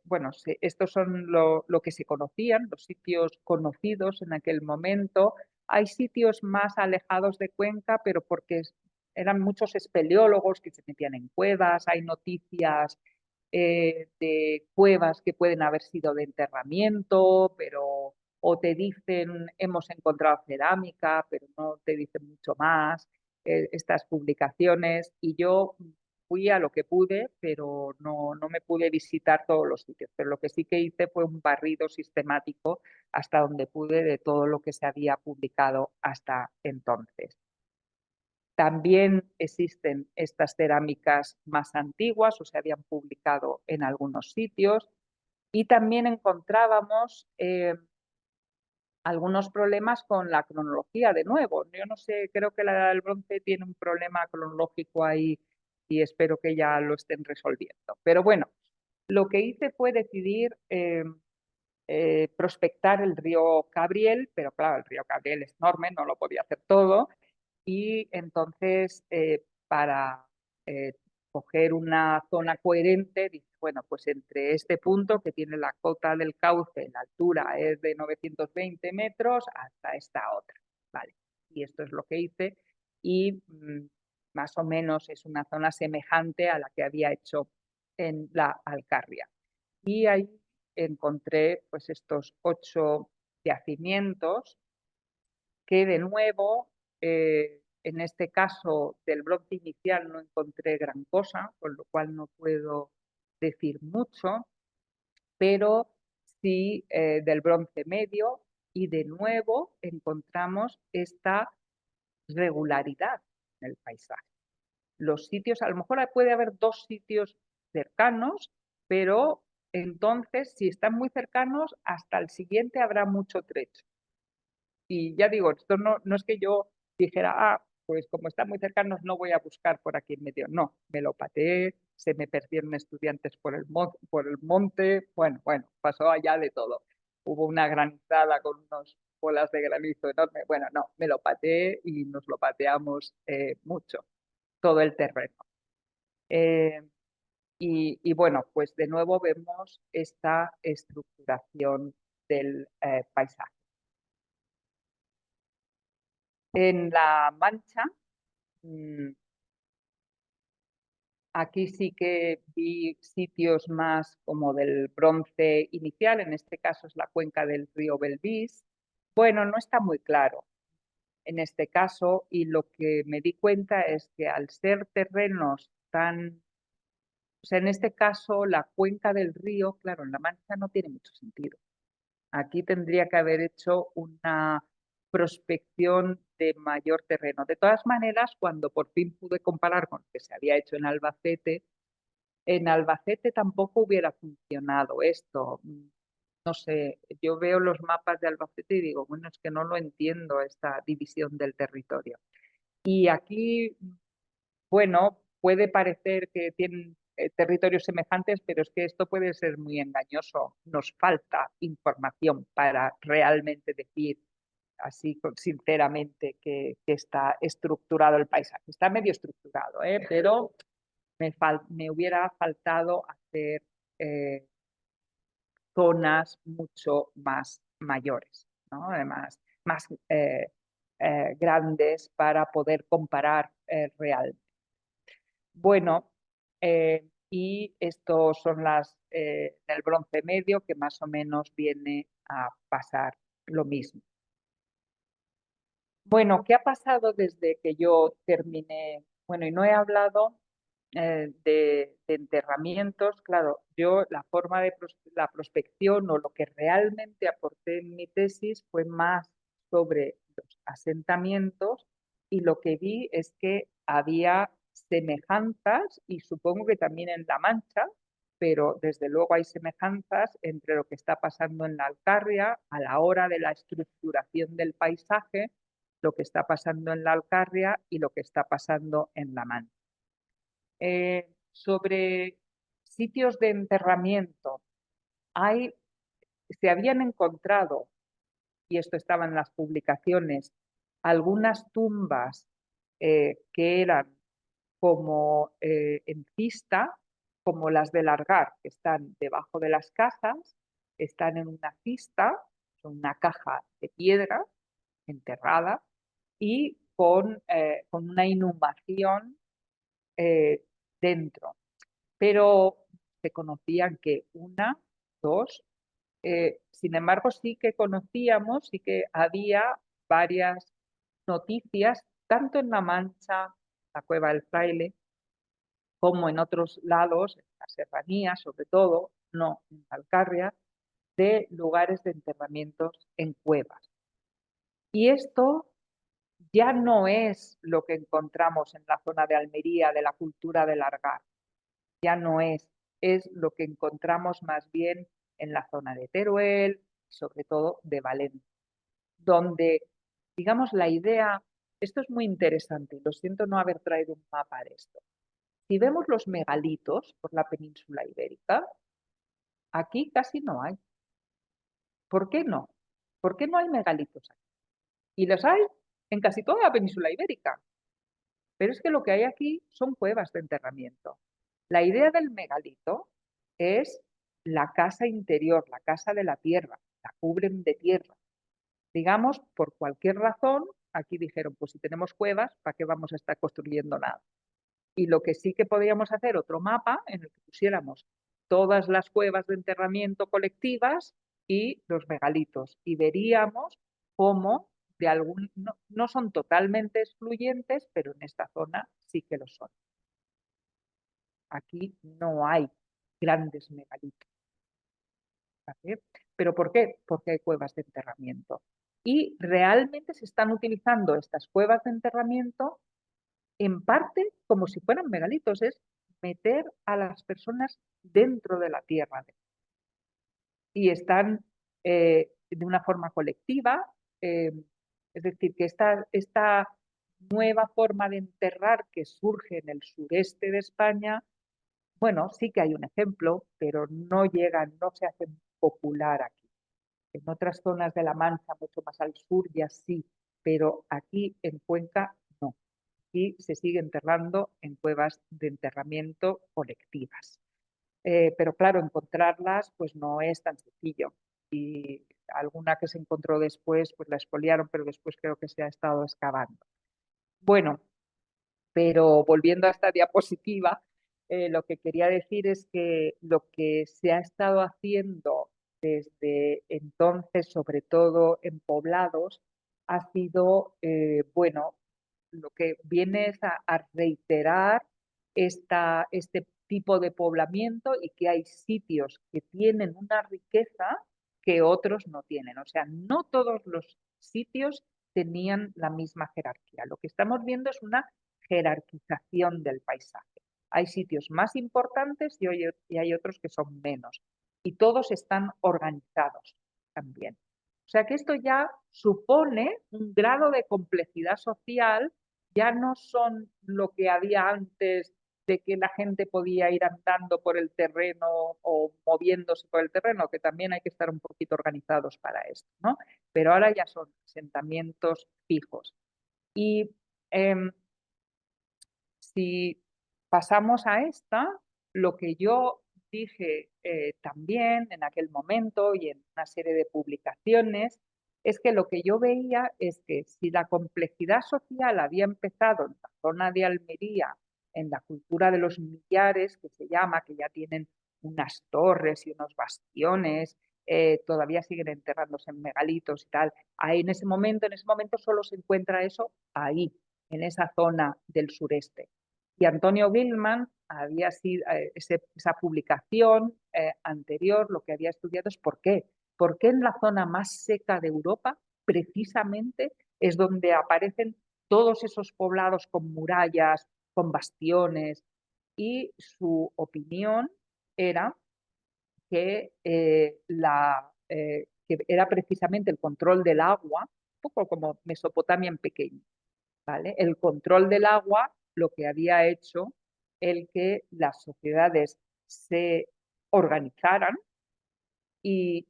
bueno, estos son lo que se conocían, los sitios conocidos en aquel momento. Hay sitios más alejados de Cuenca, pero porque eran muchos espeleólogos que se metían en cuevas, hay noticias de cuevas que pueden haber sido de enterramiento, pero o te dicen hemos encontrado cerámica, pero no te dicen mucho más, estas publicaciones, y yo fui a lo que pude, pero no me pude visitar todos los sitios. Pero lo que sí que hice fue un barrido sistemático hasta donde pude de todo lo que se había publicado hasta entonces. También existen estas cerámicas más antiguas o se habían publicado en algunos sitios y también encontrábamos algunos problemas con la cronología de nuevo. Yo no sé, creo que la Edad del Bronce tiene un problema cronológico ahí y espero que ya lo estén resolviendo. Pero bueno, lo que hice fue decidir prospectar el río Cabriel, pero claro, el río Cabriel es enorme, no lo podía hacer todo, y entonces para eh, coger una zona coherente, dije, bueno, pues entre este punto que tiene la cota del cauce, la altura es de 920 metros, hasta esta otra, ¿vale? Y esto es lo que hice y más o menos es una zona semejante a la que había hecho en la Alcarria. Y ahí encontré pues estos 8 yacimientos que de nuevo, en este caso del bronce inicial no encontré gran cosa, con lo cual no puedo decir mucho, pero sí del bronce medio y de nuevo encontramos esta regularidad en el paisaje. Los sitios, a lo mejor puede haber dos sitios cercanos, pero entonces si están muy cercanos, hasta el siguiente habrá mucho trecho. Y ya digo, esto no es que yo dijera, pues como están muy cercanos no voy a buscar por aquí en medio. No, me lo pateé, se me perdieron estudiantes por el monte, bueno, pasó allá de todo. Hubo una granizada con unas bolas de granizo enorme. Bueno, no, me lo pateé y nos lo pateamos mucho, todo el terreno. Y bueno, pues de nuevo vemos esta estructuración del paisaje. En La Mancha, aquí sí que vi sitios más como del bronce inicial, en este caso es la cuenca del río Belvís. Bueno, no está muy claro en este caso y lo que me di cuenta es que al ser terrenos tan... O sea, en este caso la cuenca del río, claro, en La Mancha no tiene mucho sentido. Aquí tendría que haber hecho una prospección de mayor terreno. De todas maneras, cuando por fin pude comparar con lo que se había hecho en Albacete tampoco hubiera funcionado esto. No sé, yo veo los mapas de Albacete y digo, bueno, es que no lo entiendo esta división del territorio. Y aquí, bueno, puede parecer que tienen territorios semejantes, pero es que esto puede ser muy engañoso. Nos falta información para realmente decir así sinceramente que está estructurado el paisaje. Está medio estructurado, pero me hubiera faltado hacer eh, zonas mucho más mayores, ¿no? Además, más grandes para poder comparar realmente. Bueno, y estos son las del Bronce Medio, que más o menos viene a pasar lo mismo. Bueno, ¿qué ha pasado desde que yo terminé? Bueno, y no he hablado de enterramientos. Claro, yo la forma de la prospección o lo que realmente aporté en mi tesis fue más sobre los asentamientos y lo que vi es que había semejanzas y supongo que también en La Mancha, pero desde luego hay semejanzas entre lo que está pasando en la Alcarria a la hora de la estructuración del paisaje, lo que está pasando en la Alcarria y lo que está pasando en La Mancha. Sobre sitios de enterramiento, se habían encontrado, y esto estaba en las publicaciones, algunas tumbas que eran como en pista, como las de Largar, que están debajo de las casas, están en una cista, son una caja de piedra enterrada y con una inhumación dentro. Pero se conocían que una, dos, sin embargo sí que conocíamos, sí que había varias noticias, tanto en La Mancha, la Cueva del Fraile, como en otros lados, en la serranía sobre todo, no en Alcarria, de lugares de enterramientos en cuevas. Y esto ya no es lo que encontramos en la zona de Almería de la cultura del Largar, ya no es lo que encontramos más bien en la zona de Teruel, sobre todo de Valencia, donde, digamos, la idea, esto es muy interesante, lo siento no haber traído un mapa de esto. Si vemos los megalitos por la península ibérica, aquí casi no hay. ¿Por qué no? ¿Por qué no hay megalitos aquí? Y los hay en casi toda la península ibérica. Pero es que lo que hay aquí son cuevas de enterramiento. La idea del megalito es la casa interior, la casa de la tierra, la cubren de tierra. Digamos, por cualquier razón, aquí dijeron, pues si tenemos cuevas, ¿para qué vamos a estar construyendo nada? Y lo que sí que podríamos hacer, otro mapa en el que pusiéramos todas las cuevas de enterramiento colectivas y los megalitos. Y veríamos cómo de algún, no son totalmente excluyentes, pero en esta zona sí que lo son. Aquí no hay grandes megalitos. ¿Vale? ¿Pero por qué? Porque hay cuevas de enterramiento. Y realmente se están utilizando estas cuevas de enterramiento en parte como si fueran megalitos, es meter a las personas dentro de la tierra. Y están de una forma colectiva, es decir, que esta nueva forma de enterrar que surge en el sureste de España, bueno, sí que hay un ejemplo, pero no llega, no se hace popular aquí. En otras zonas de La Mancha, mucho más al sur, ya sí, pero aquí en Cuenca no. Aquí se sigue enterrando en cuevas de enterramiento colectivas. Pero claro, encontrarlas pues no es tan sencillo. Y alguna que se encontró después, pues la expoliaron, pero después creo que se ha estado excavando. Bueno, pero volviendo a esta diapositiva, lo que quería decir es que lo que se ha estado haciendo desde entonces, sobre todo en poblados, ha sido, bueno, lo que viene es a reiterar este tipo de poblamiento y que hay sitios que tienen una riqueza que otros no tienen. O sea, no todos los sitios tenían la misma jerarquía. Lo que estamos viendo es una jerarquización del paisaje. Hay sitios más importantes y hay otros que son menos. Y todos están organizados también. O sea que esto ya supone un grado de complejidad social, ya no son lo que había antes de que la gente podía ir andando por el terreno o moviéndose por el terreno, que también hay que estar un poquito organizados para esto, ¿no? Pero ahora ya son asentamientos fijos. Y eh, si pasamos a esta, lo que yo dije también en aquel momento y en una serie de publicaciones es que lo que yo veía es que si la complejidad social había empezado en la zona de Almería, en la cultura de los millares, que se llama, que ya tienen unas torres y unos bastiones, todavía siguen enterrándose en megalitos y tal, ahí en ese momento solo se encuentra eso ahí, en esa zona del sureste. Y Antonio Gilman había sido, esa publicación anterior, lo que había estudiado es por qué. ¿Por qué en la zona más seca de Europa, precisamente, es donde aparecen todos esos poblados con murallas, con bastiones? Y su opinión era que, que era precisamente el control del agua, un poco como Mesopotamia en pequeño. ¿Vale? El control del agua lo que había hecho el que las sociedades se organizaran y,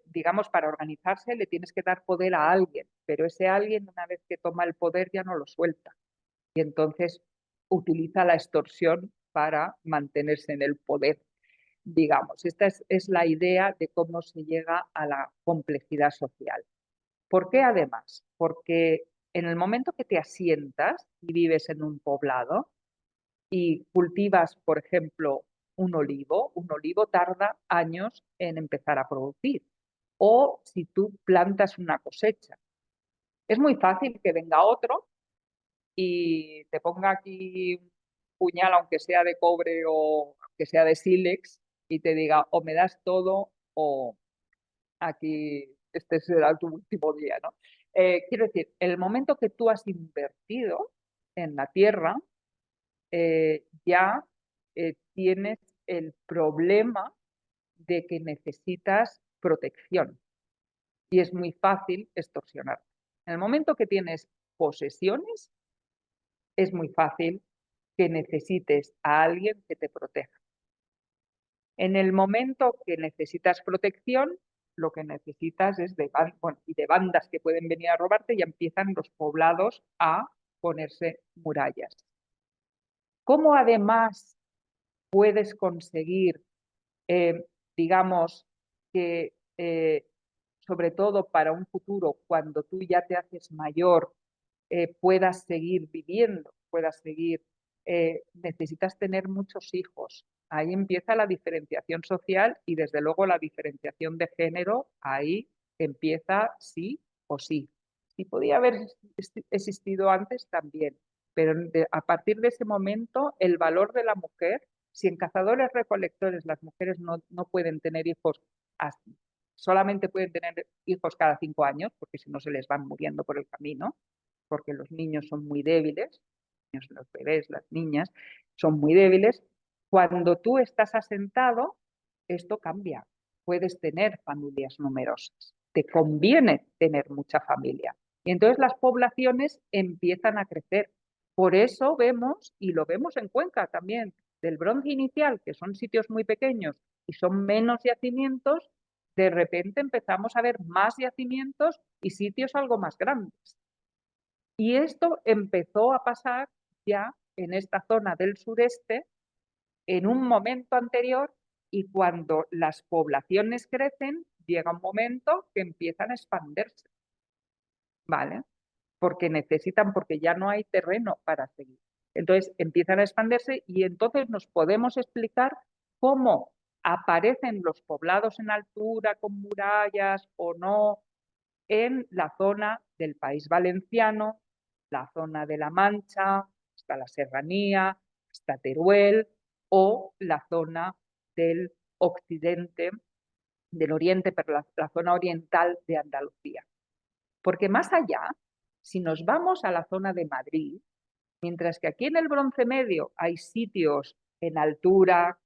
digamos, para organizarse le tienes que dar poder a alguien, pero ese alguien una vez que toma el poder ya no lo suelta y entonces utiliza la extorsión para mantenerse en el poder. Digamos, esta es la idea de cómo se llega a la complejidad social. ¿Por qué además? Porque en el momento que te asientas y vives en un poblado y cultivas, por ejemplo, un olivo tarda años en empezar a producir. O si tú plantas una cosecha. Es muy fácil que venga otro y te ponga aquí un puñal, aunque sea de cobre o aunque sea de sílex, y te diga o me das todo o aquí este será tu último día, ¿no? Quiero decir, el momento que tú has invertido en la tierra, ya tienes el problema de que necesitas protección y es muy fácil extorsionar. En el momento que tienes posesiones, es muy fácil que necesites a alguien que te proteja. En el momento que necesitas protección, lo que necesitas es de bandas que pueden venir a robarte y empiezan los poblados a ponerse murallas. ¿Cómo además puedes conseguir, eh, digamos, que sobre todo para un futuro, cuando tú ya te haces mayor, puedas seguir viviendo, puedas seguir, necesitas tener muchos hijos? Ahí empieza la diferenciación social y desde luego la diferenciación de género, ahí empieza sí o sí. Si podía haber existido antes también, pero a partir de ese momento el valor de la mujer, si en cazadores recolectores las mujeres no pueden tener hijos, solamente pueden tener hijos cada 5 años, porque si no se les van muriendo por el camino, porque los niños son muy débiles, los bebés, las niñas, son muy débiles. Cuando tú estás asentado, esto cambia. Puedes tener familias numerosas. Te conviene tener mucha familia. Y entonces las poblaciones empiezan a crecer. Por eso vemos, y lo vemos en Cuenca también, del Bronce inicial, que son sitios muy pequeños y son menos yacimientos, de repente empezamos a ver más yacimientos y sitios algo más grandes. Y esto empezó a pasar ya en esta zona del sureste en un momento anterior, y cuando las poblaciones crecen, llega un momento que empiezan a expandirse, ¿vale? Porque ya no hay terreno para seguir. Entonces empiezan a expandirse y entonces nos podemos explicar cómo aparecen los poblados en altura, con murallas o no, en la zona del País Valenciano, la zona de La Mancha, hasta la Serranía, hasta Teruel, o la zona del occidente, del oriente, pero la zona oriental de Andalucía. Porque más allá, si nos vamos a la zona de Madrid, mientras que aquí en el Bronce Medio hay sitios en altura,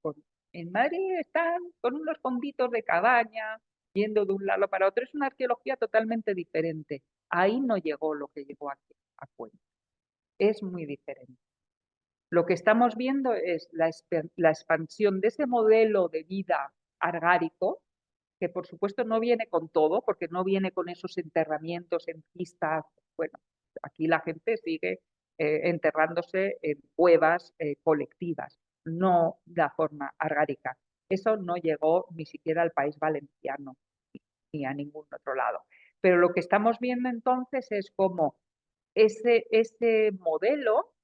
en Madrid están con unos fonditos de cabaña, yendo de un lado para otro. Es una arqueología totalmente diferente. Ahí no llegó lo que llegó aquí a Cuenca. Es muy diferente. Lo que estamos viendo es la expansión de ese modelo de vida argárico, que por supuesto no viene con todo, porque no viene con esos enterramientos en pistas. Bueno, aquí la gente sigue enterrándose en cuevas colectivas, no la forma argárica. Eso no llegó ni siquiera al País Valenciano ni a ningún otro lado. Pero lo que estamos viendo entonces es cómo ese modelo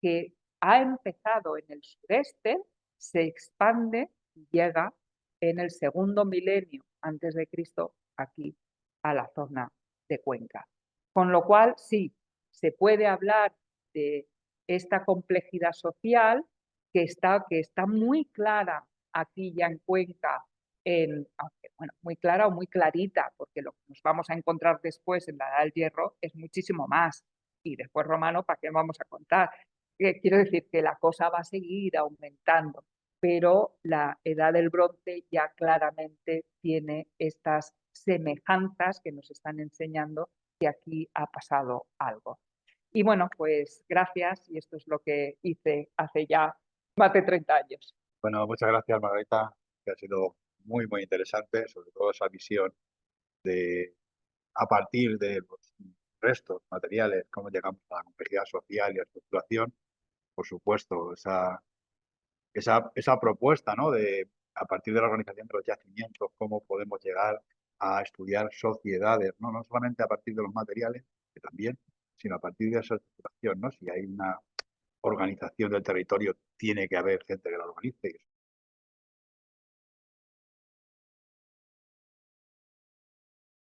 que ha empezado en el sureste se expande y llega en el segundo milenio antes de Cristo aquí a la zona de Cuenca. Con lo cual, sí, se puede hablar de esta complejidad social que está muy clara aquí ya en Cuenca, bueno, muy clara o muy clarita, porque lo que nos vamos a encontrar después en la Edad del Hierro es muchísimo más. Y después romano, ¿para qué vamos a contar? Quiero decir que la cosa va a seguir aumentando, pero la edad del bronce ya claramente tiene estas semejanzas que nos están enseñando que aquí ha pasado algo. Y bueno, pues gracias, y esto es lo que hice hace ya más de 30 años. Bueno, muchas gracias, Margarita, que ha sido muy, muy interesante, sobre todo esa visión de, a partir de los restos materiales, cómo llegamos a la complejidad social y a la estructuración. Por supuesto, esa propuesta, ¿no? De, a partir de la organización de los yacimientos, cómo podemos llegar a estudiar sociedades, ¿no? No solamente a partir de los materiales, que también, sino a partir de esa estructuración, ¿no? Si hay una organización del territorio, tiene que haber gente que la organice, y